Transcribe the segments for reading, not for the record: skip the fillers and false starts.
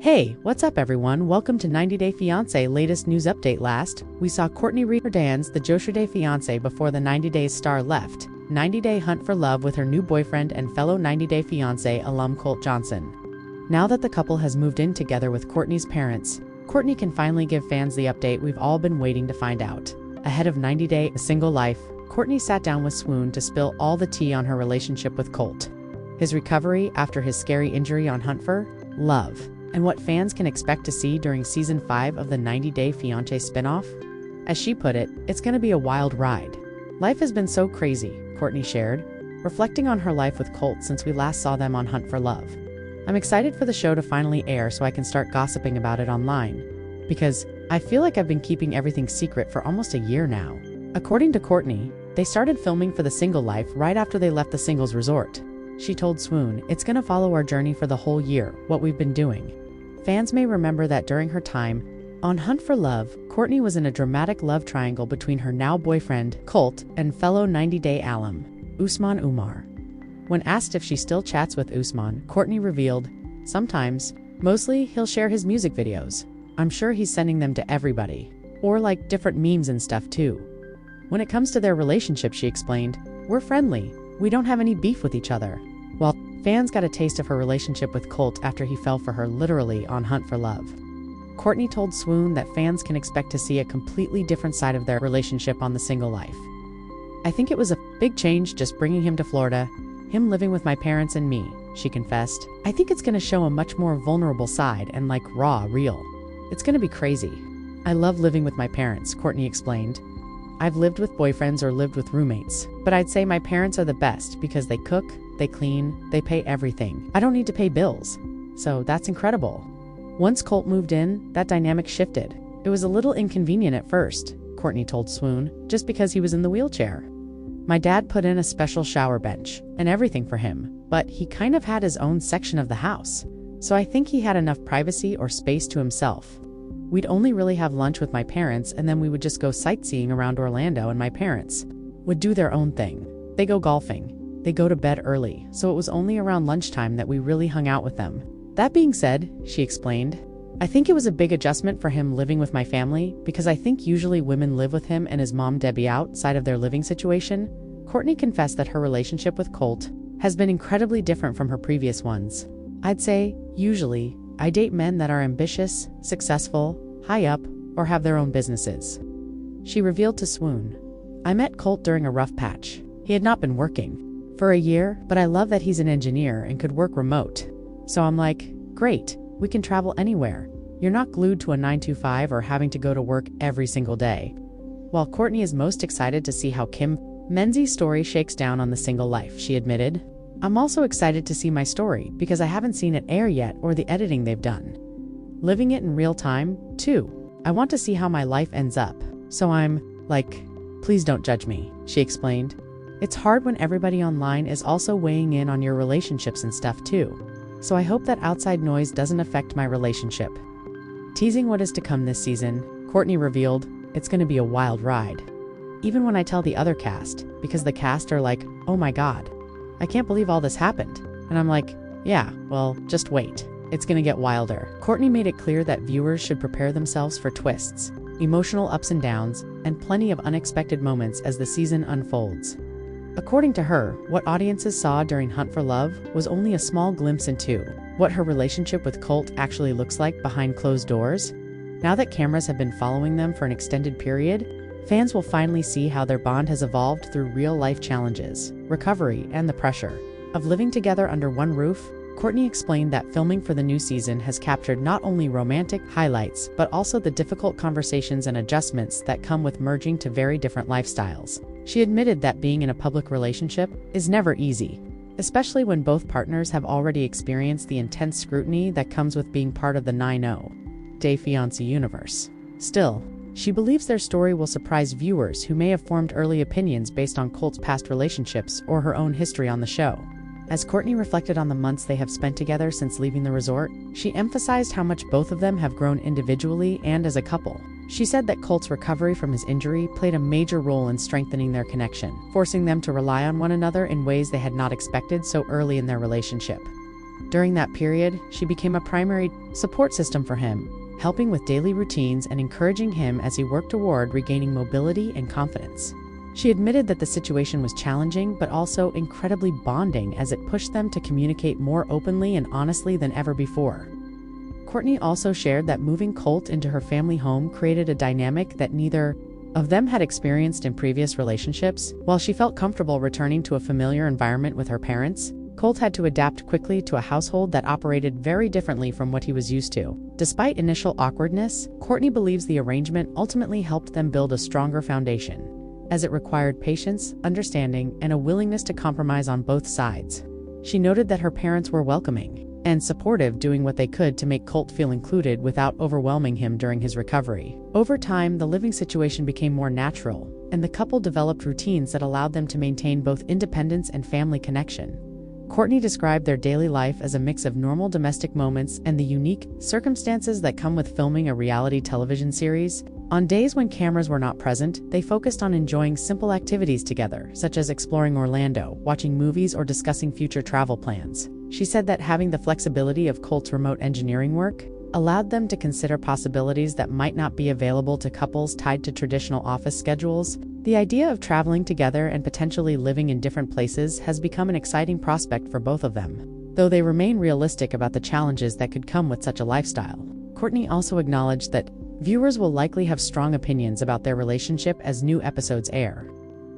Hey, what's up everyone? Welcome to 90 Day Fiancé latest news update. Last, we saw Cortney Reardanz, the Joshua Day fiancé before the 90 Days star left 90 Day hunt for love with her new boyfriend and fellow 90 Day Fiancé alum Colt Johnson. Now that the couple has moved in together with Cortney's parents, Cortney can finally give fans the update we've all been waiting to find out. Ahead of 90 Day A Single Life, Cortney sat down with Swoon to spill all the tea on her relationship with Colt, his recovery after his scary injury on Hunt for Love, and what fans can expect to see during Season 5 of the 90 Day Fiancé spinoff. As she put it, it's gonna be a wild ride. Life has been so crazy, Cortney shared, reflecting on her life with Colt since we last saw them on Hunt for Love. I'm excited for the show to finally air so I can start gossiping about it online, because I feel like I've been keeping everything secret for almost a year now. According to Cortney, they started filming for The Single Life right after they left the singles resort. She told Swoon, "It's gonna follow our journey for the whole year, what we've been doing." Fans may remember that during her time on Hunt for Love, Cortney was in a dramatic love triangle between her now boyfriend, Colt, and fellow 90 Day alum, Usman Umar. When asked if she still chats with Usman, Cortney revealed, "Sometimes. Mostly, he'll share his music videos. I'm sure he's sending them to everybody. Or like different memes and stuff too." When it comes to their relationship, she explained, "We're friendly. We don't have any beef with each other." While fans got a taste of her relationship with Colt after he fell for her literally on Hunt for Love, Cortney told Swoon that fans can expect to see a completely different side of their relationship on The Single Life. "I think it was a big change just bringing him to Florida, him living with my parents and me," she confessed. "I think it's going to show a much more vulnerable side and like raw, real. It's going to be crazy. I love living with my parents," Cortney explained. "I've lived with boyfriends or lived with roommates, but I'd say my parents are the best because they cook, they clean, they pay everything. I don't need to pay bills. So that's incredible." Once Colt moved in, that dynamic shifted. "It was a little inconvenient at first," Cortney told Swoon, "just because he was in the wheelchair. My dad put in a special shower bench and everything for him, but he kind of had his own section of the house. So I think he had enough privacy or space to himself. We'd only really have lunch with my parents and then we would just go sightseeing around Orlando and my parents would do their own thing. They go golfing. They go to bed early, so it was only around lunchtime that we really hung out with them. That being said," she explained, "I think it was a big adjustment for him living with my family because I think usually women live with him and his mom Debbie outside of their living situation." Cortney confessed that her relationship with Colt has been incredibly different from her previous ones. "I'd say, usually, I date men that are ambitious, successful, high up, or have their own businesses." She revealed to Swoon, "I met Colt during a rough patch. He had not been working for a year, but I love that he's an engineer and could work remote. So I'm like, great, we can travel anywhere. You're not glued to a 9 to 5 or having to go to work every single day." While Cortney is most excited to see how Kim Menzies' story shakes down on The Single Life, she admitted, "I'm also excited to see my story because I haven't seen it air yet or the editing they've done. Living it in real time, too. I want to see how my life ends up. So I'm, like, please don't judge me," she explained. "It's hard when everybody online is also weighing in on your relationships and stuff too. So I hope that outside noise doesn't affect my relationship." Teasing what is to come this season, Cortney revealed, "It's going to be a wild ride. Even when I tell the other cast, because the cast are like, 'Oh my God, I can't believe all this happened.' And I'm like, yeah, well, just wait. It's going to get wilder." Cortney made it clear that viewers should prepare themselves for twists, emotional ups and downs, and plenty of unexpected moments as the season unfolds. According to her, what audiences saw during Hunt for Love was only a small glimpse into what her relationship with Colt actually looks like behind closed doors. Now that cameras have been following them for an extended period, fans will finally see how their bond has evolved through real-life challenges, recovery, and the pressure of living together under one roof. Cortney explained that filming for the new season has captured not only romantic highlights, but also the difficult conversations and adjustments that come with merging to very different lifestyles. She admitted that being in a public relationship is never easy, especially when both partners have already experienced the intense scrutiny that comes with being part of the 90 Day Fiancé universe. Still, she believes their story will surprise viewers who may have formed early opinions based on Colt's past relationships or her own history on the show. As Cortney reflected on the months they have spent together since leaving the resort, she emphasized how much both of them have grown individually and as a couple. She said that Colt's recovery from his injury played a major role in strengthening their connection, forcing them to rely on one another in ways they had not expected so early in their relationship. During that period, she became a primary support system for him, helping with daily routines and encouraging him as he worked toward regaining mobility and confidence. She admitted that the situation was challenging but also incredibly bonding as it pushed them to communicate more openly and honestly than ever before. Cortney also shared that moving Colt into her family home created a dynamic that neither of them had experienced in previous relationships. While she felt comfortable returning to a familiar environment with her parents, Colt had to adapt quickly to a household that operated very differently from what he was used to. Despite initial awkwardness, Cortney believes the arrangement ultimately helped them build a stronger foundation, as it required patience, understanding, and a willingness to compromise on both sides. She noted that her parents were welcoming and supportive, doing what they could to make Colt feel included without overwhelming him during his recovery. Over time, the living situation became more natural, and the couple developed routines that allowed them to maintain both independence and family connection. Cortney described their daily life as a mix of normal domestic moments and the unique circumstances that come with filming a reality television series. On days when cameras were not present, they focused on enjoying simple activities together, such as exploring Orlando, watching movies, or discussing future travel plans. She said that having the flexibility of Colt's remote engineering work allowed them to consider possibilities that might not be available to couples tied to traditional office schedules. The idea of traveling together and potentially living in different places has become an exciting prospect for both of them, though they remain realistic about the challenges that could come with such a lifestyle. Cortney also acknowledged that viewers will likely have strong opinions about their relationship as new episodes air.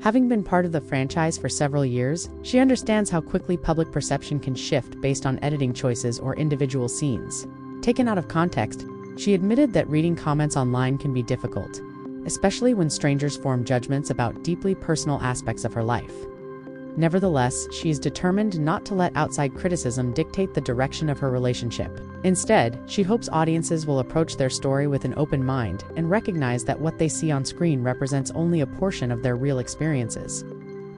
Having been part of the franchise for several years, she understands how quickly public perception can shift based on editing choices or individual scenes. Taken out of context, she admitted that reading comments online can be difficult, especially when strangers form judgments about deeply personal aspects of her life. Nevertheless, she is determined not to let outside criticism dictate the direction of her relationship. Instead, she hopes audiences will approach their story with an open mind and recognize that what they see on screen represents only a portion of their real experiences.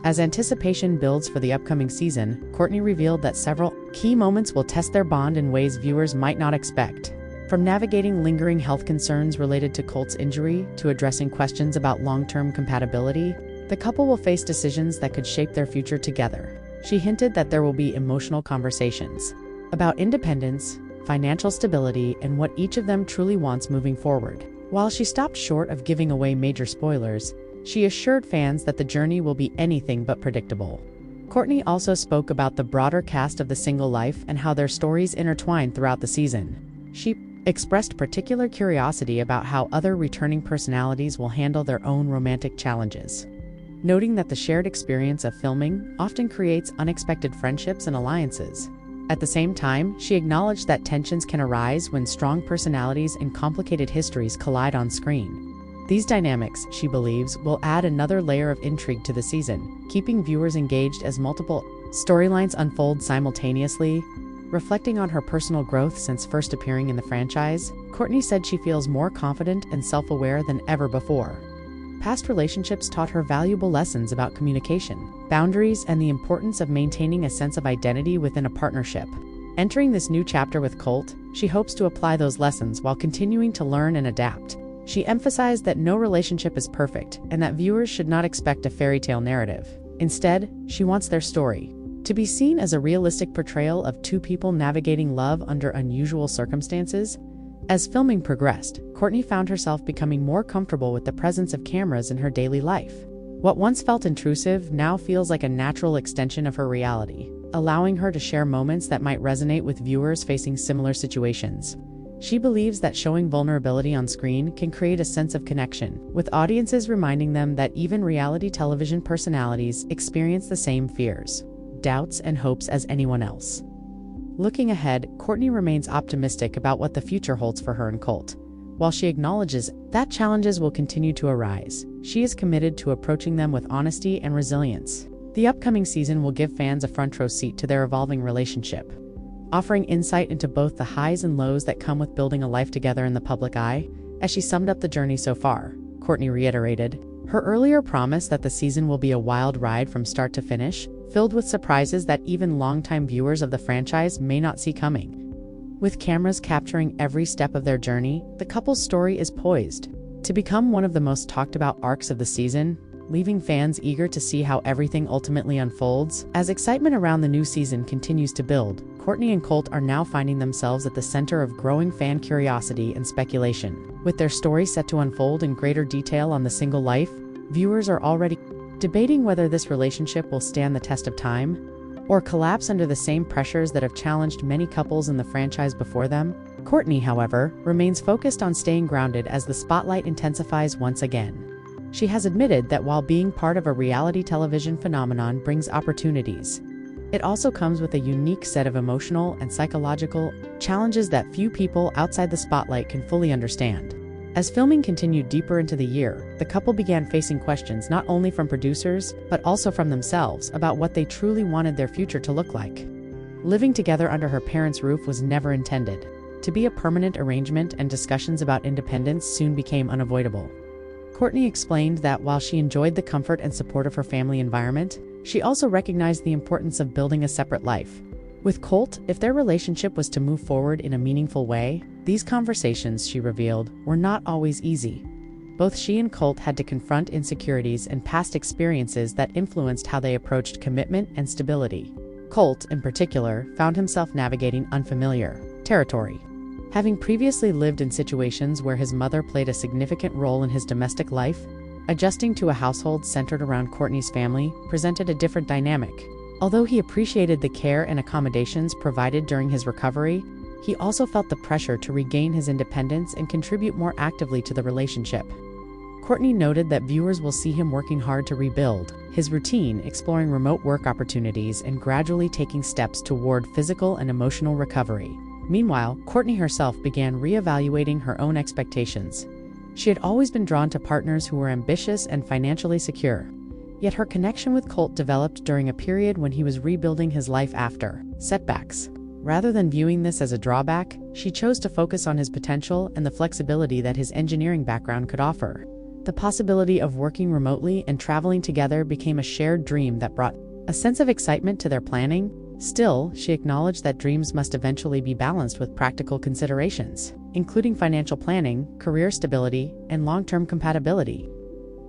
As anticipation builds for the upcoming season, Cortney revealed that several key moments will test their bond in ways viewers might not expect. From navigating lingering health concerns related to Colt's injury to addressing questions about long-term compatibility, the couple will face decisions that could shape their future together. She hinted that there will be emotional conversations about independence, financial stability, and what each of them truly wants moving forward. While she stopped short of giving away major spoilers, she assured fans that the journey will be anything but predictable. Cortney also spoke about the broader cast of The Single Life and how their stories intertwine throughout the season. She expressed particular curiosity about how other returning personalities will handle their own romantic challenges, noting that the shared experience of filming often creates unexpected friendships and alliances. At the same time, she acknowledged that tensions can arise when strong personalities and complicated histories collide on screen. These dynamics, she believes, will add another layer of intrigue to the season, keeping viewers engaged as multiple storylines unfold simultaneously. Reflecting on her personal growth since first appearing in the franchise, Cortney said she feels more confident and self-aware than ever before. Past relationships taught her valuable lessons about communication, boundaries, and the importance of maintaining a sense of identity within a partnership. Entering this new chapter with Colt, she hopes to apply those lessons while continuing to learn and adapt. She emphasized that no relationship is perfect and that viewers should not expect a fairy tale narrative. Instead, she wants their story to be seen as a realistic portrayal of two people navigating love under unusual circumstances. As filming progressed, Cortney found herself becoming more comfortable with the presence of cameras in her daily life. What once felt intrusive now feels like a natural extension of her reality, allowing her to share moments that might resonate with viewers facing similar situations. She believes that showing vulnerability on screen can create a sense of connection, with audiences reminding them that even reality television personalities experience the same fears, doubts, and hopes as anyone else. Looking ahead, Cortney remains optimistic about what the future holds for her and Colt. While she acknowledges that challenges will continue to arise, she is committed to approaching them with honesty and resilience. The upcoming season will give fans a front-row seat to their evolving relationship, offering insight into both the highs and lows that come with building a life together in the public eye. As she summed up the journey so far, Cortney reiterated her earlier promise that the season will be a wild ride from start to finish, filled with surprises that even longtime viewers of the franchise may not see coming. With cameras capturing every step of their journey, the couple's story is poised to become one of the most talked about arcs of the season, leaving fans eager to see how everything ultimately unfolds. As excitement around the new season continues to build, Cortney and Colt are now finding themselves at the center of growing fan curiosity and speculation. With their story set to unfold in greater detail on the single life, viewers are already debating whether this relationship will stand the test of time or collapse under the same pressures that have challenged many couples in the franchise before them. Cortney, however, remains focused on staying grounded as the spotlight intensifies once again. She has admitted that while being part of a reality television phenomenon brings opportunities, it also comes with a unique set of emotional and psychological challenges that few people outside the spotlight can fully understand. As filming continued deeper into the year, the couple began facing questions not only from producers, but also from themselves about what they truly wanted their future to look like. Living together under her parents' roof was never intended to be a permanent arrangement, and discussions about independence soon became unavoidable. Cortney explained that while she enjoyed the comfort and support of her family environment, she also recognized the importance of building a separate life. With Colt, if their relationship was to move forward in a meaningful way, these conversations, she revealed, were not always easy. Both she and Colt had to confront insecurities and past experiences that influenced how they approached commitment and stability. Colt, in particular, found himself navigating unfamiliar territory. Having previously lived in situations where his mother played a significant role in his domestic life, adjusting to a household centered around Cortney's family presented a different dynamic. Although he appreciated the care and accommodations provided during his recovery, he also felt the pressure to regain his independence and contribute more actively to the relationship. Cortney noted that viewers will see him working hard to rebuild his routine, exploring remote work opportunities, and gradually taking steps toward physical and emotional recovery. Meanwhile, Cortney herself began reevaluating her own expectations. She had always been drawn to partners who were ambitious and financially secure. Yet her connection with Colt developed during a period when he was rebuilding his life after setbacks. Rather than viewing this as a drawback, she chose to focus on his potential and the flexibility that his engineering background could offer. The possibility of working remotely and traveling together became a shared dream that brought a sense of excitement to their planning. Still, she acknowledged that dreams must eventually be balanced with practical considerations, including financial planning, career stability, and long-term compatibility.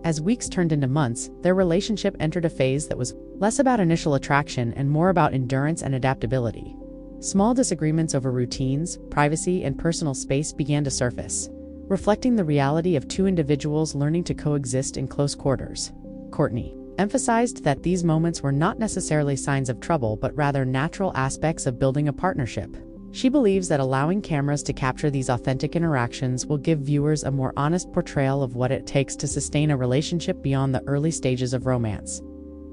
As weeks turned into months, their relationship entered a phase that was less about initial attraction and more about endurance and adaptability. Small disagreements over routines, privacy, and personal space began to surface, reflecting the reality of two individuals learning to coexist in close quarters. Cortney emphasized that these moments were not necessarily signs of trouble but rather natural aspects of building a partnership. She believes that allowing cameras to capture these authentic interactions will give viewers a more honest portrayal of what it takes to sustain a relationship beyond the early stages of romance.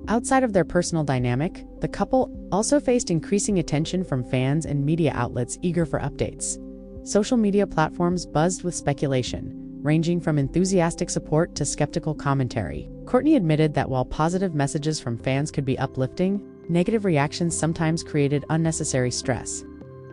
Outside of their personal dynamic, the couple also faced increasing attention from fans and media outlets eager for updates. Social media platforms buzzed with speculation, ranging from enthusiastic support to skeptical commentary. Cortney admitted that while positive messages from fans could be uplifting, negative reactions sometimes created unnecessary stress.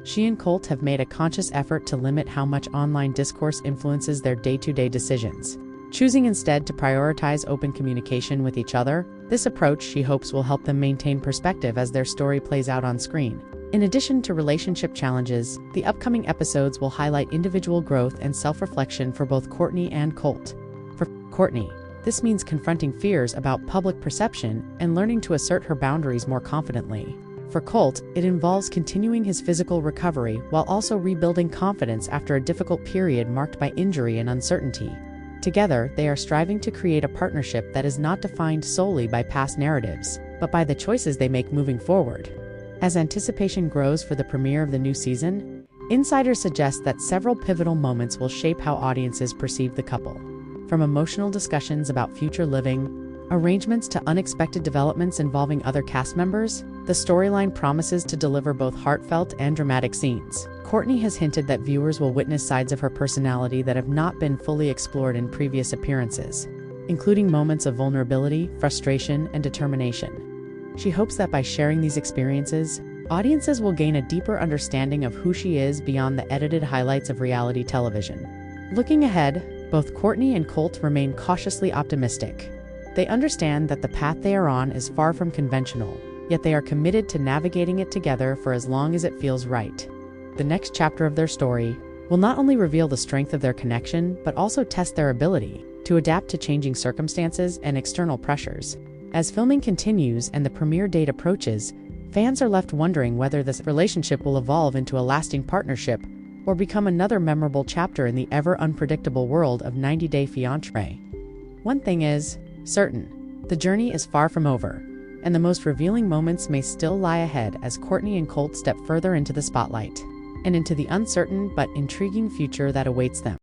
She and Colt have made a conscious effort to limit how much online discourse influences their day-to-day decisions, choosing instead to prioritize open communication with each other. This approach, she hopes, will help them maintain perspective as their story plays out on screen. In addition to relationship challenges, the upcoming episodes will highlight individual growth and self-reflection for both Cortney and Colt. For Cortney, this means confronting fears about public perception and learning to assert her boundaries more confidently. For Colt, it involves continuing his physical recovery while also rebuilding confidence after a difficult period marked by injury and uncertainty. Together, they are striving to create a partnership that is not defined solely by past narratives, but by the choices they make moving forward. As anticipation grows for the premiere of the new season, insiders suggest that several pivotal moments will shape how audiences perceive the couple. From emotional discussions about future living arrangements to unexpected developments involving other cast members, the storyline promises to deliver both heartfelt and dramatic scenes. Cortney has hinted that viewers will witness sides of her personality that have not been fully explored in previous appearances, including moments of vulnerability, frustration, and determination. She hopes that by sharing these experiences, audiences will gain a deeper understanding of who she is beyond the edited highlights of reality television. Looking ahead, both Cortney and Colt remain cautiously optimistic. They understand that the path they are on is far from conventional, yet they are committed to navigating it together for as long as it feels right. The next chapter of their story will not only reveal the strength of their connection, but also test their ability to adapt to changing circumstances and external pressures. As filming continues and the premiere date approaches, Fans are left wondering whether this relationship will evolve into a lasting partnership or become another memorable chapter in the ever-unpredictable world of 90 Day Fiancé. One thing is certain: the journey is far from over, and the most revealing moments may still lie ahead as Cortney and Colt step further into the spotlight and into the uncertain but intriguing future that awaits them.